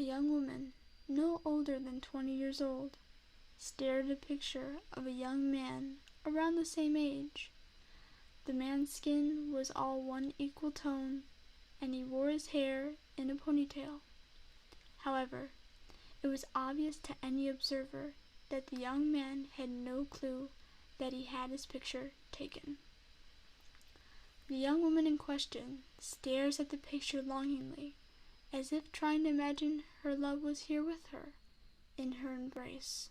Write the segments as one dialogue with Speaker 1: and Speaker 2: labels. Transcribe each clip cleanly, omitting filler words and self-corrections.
Speaker 1: A young woman, no older than 20 years old, stared at a picture of a young man around the same age. The man's skin was all one equal tone, and he wore his hair in a ponytail. However, it was obvious to any observer that the young man had no clue that he had his picture taken. The young woman in question stares at the picture longingly, as if trying to imagine her love was here with her, in her embrace.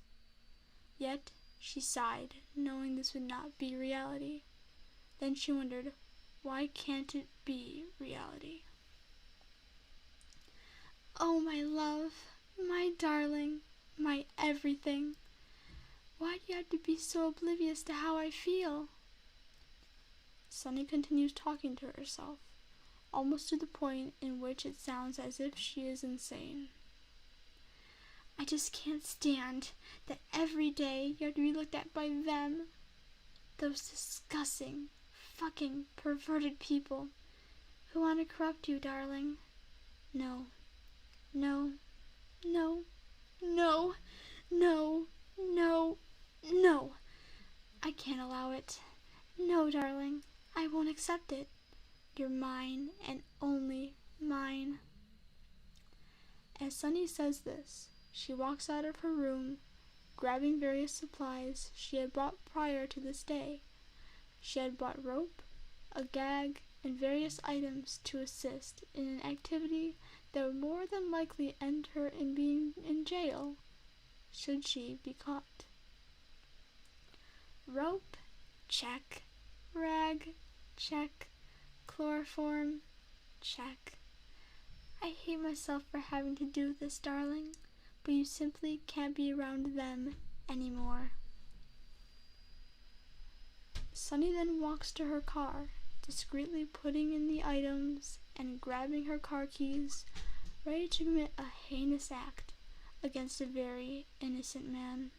Speaker 1: Yet she sighed, knowing this would not be reality. Then she wondered, why can't it be reality? Oh, my love, my darling, my everything. Why do you have to be so oblivious to how I feel? Sunny continues talking to herself, almost to the point in which it sounds as if she is insane. I just can't stand that every day you have to be looked at by them. Those disgusting, fucking perverted people who want to corrupt you, darling. No, no, no, no, no, no, no. I can't allow it. No, darling, I won't accept it. You're mine and only mine. As Sunny says this, she walks out of her room, grabbing various supplies she had bought prior to this day. She had bought rope, a gag, and various items to assist in an activity that would more than likely end her in being in jail, should she be caught. Rope, check. Rag, check. Chloroform, check. I hate myself for having to do this, darling, but you simply can't be around them anymore. Sunny then walks to her car, discreetly putting in the items and grabbing her car keys, ready to commit a heinous act against a very innocent man.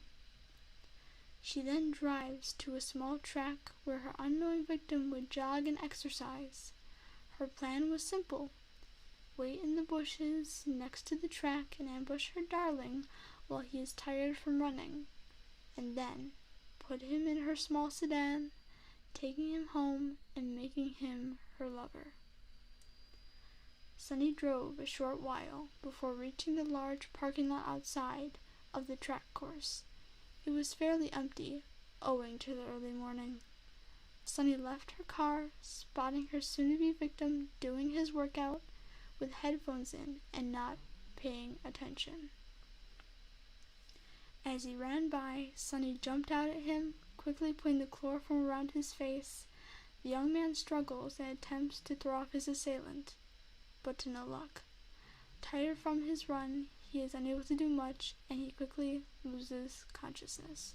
Speaker 1: She then drives to a small track where her unknowing victim would jog and exercise. Her plan was simple: wait in the bushes next to the track and ambush her darling while he is tired from running, and then put him in her small sedan, taking him home and making him her lover. Sunny drove a short while before reaching the large parking lot outside of the track course. It was fairly empty, owing to the early morning. Sunny left her car, spotting her soon-to-be victim doing his workout with headphones in and not paying attention. As he ran by, Sunny jumped out at him, quickly putting the chloroform around his face. The young man struggles and attempts to throw off his assailant, but to no luck. Tired from his run, he is unable to do much, and he quickly loses consciousness.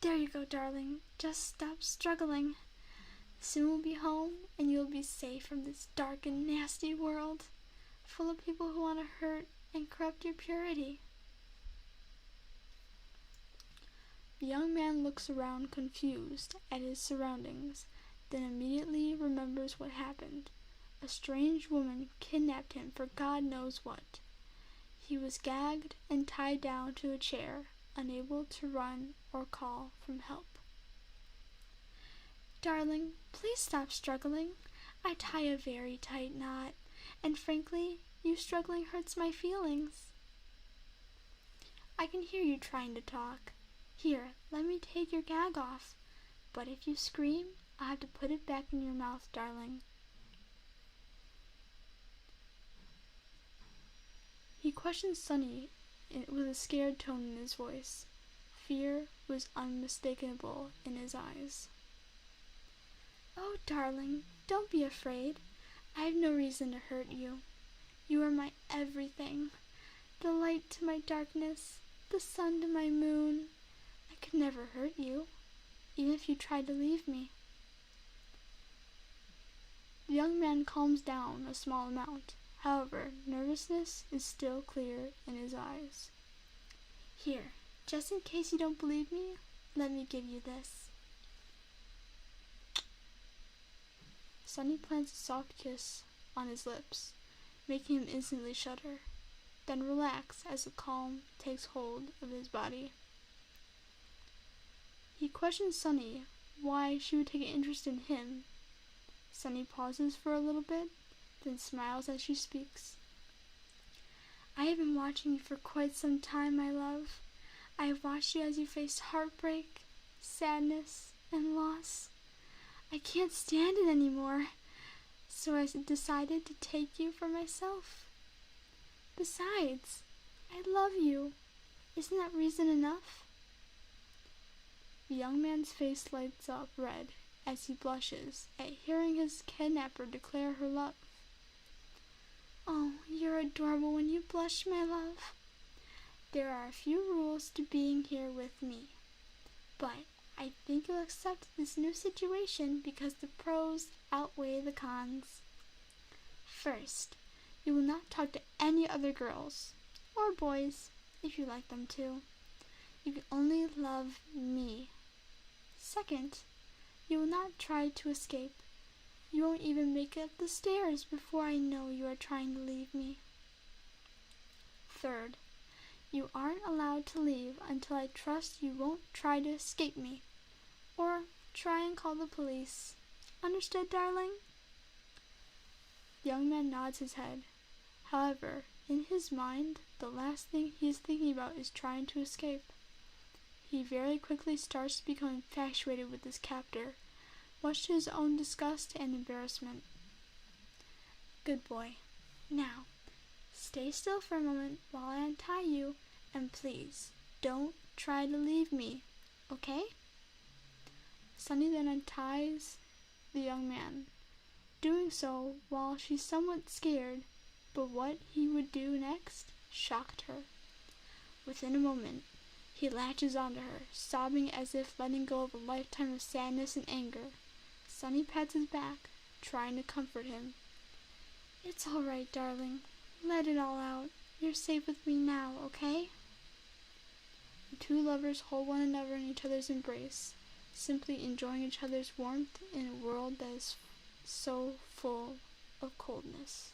Speaker 1: There you go, darling. Just stop struggling. Soon we'll be home, and you'll be safe from this dark and nasty world, full of people who want to hurt and corrupt your purity. The young man looks around confused at his surroundings, then immediately remembers what happened. A strange woman kidnapped him for God knows what. He was gagged and tied down to a chair, unable to run or call for help. Darling, please stop struggling. I tie a very tight knot, and frankly, you struggling hurts my feelings. I can hear you trying to talk. Here, let me take your gag off. But if you scream, I'll have to put it back in your mouth, darling. He questioned Sunny with a scared tone in his voice. Fear was unmistakable in his eyes. Oh, darling, don't be afraid. I have no reason to hurt you. You are my everything, the light to my darkness, the sun to my moon. I could never hurt you, even if you tried to leave me. The young man calms down a small amount. However, nervousness is still clear in his eyes. Here, just in case you don't believe me, let me give you this. Sunny plants a soft kiss on his lips, making him instantly shudder. then relax as the calm takes hold of his body. He questions Sunny why she would take an interest in him. Sunny pauses for a little bit, then smiles as she speaks. I have been watching you for quite some time, my love. I have watched you as you faced heartbreak, sadness, and loss. I can't stand it anymore, so I decided to take you for myself. Besides, I love you. Isn't that reason enough? The young man's face lights up red as he blushes at hearing his kidnapper declare her love. Oh, you're adorable when you blush, my love. There are a few rules to being here with me, but I think you'll accept this new situation because the pros outweigh the cons. First, you will not talk to any other girls, or boys, if you like them too. You can only love me. Second, you will not try to escape. You won't even make it up the stairs before I know you are trying to leave me. Third, you aren't allowed to leave until I trust you won't try to escape me, or try and call the police. Understood, darling? The young man nods his head. However, in his mind, the last thing he is thinking about is trying to escape. He very quickly starts to become infatuated with his captor, much to his own disgust and embarrassment. Good boy. Now, stay still for a moment while I untie you, and please, don't try to leave me, okay? Sunny then unties the young man, doing so while she's somewhat scared, but what he would do next shocked her. Within a moment, he latches onto her, sobbing as if letting go of a lifetime of sadness and anger. Sunny pats his back, trying to comfort him. It's all right, darling. Let it all out. You're safe with me now, okay? The two lovers hold one another in each other's embrace, simply enjoying each other's warmth in a world that is so full of coldness.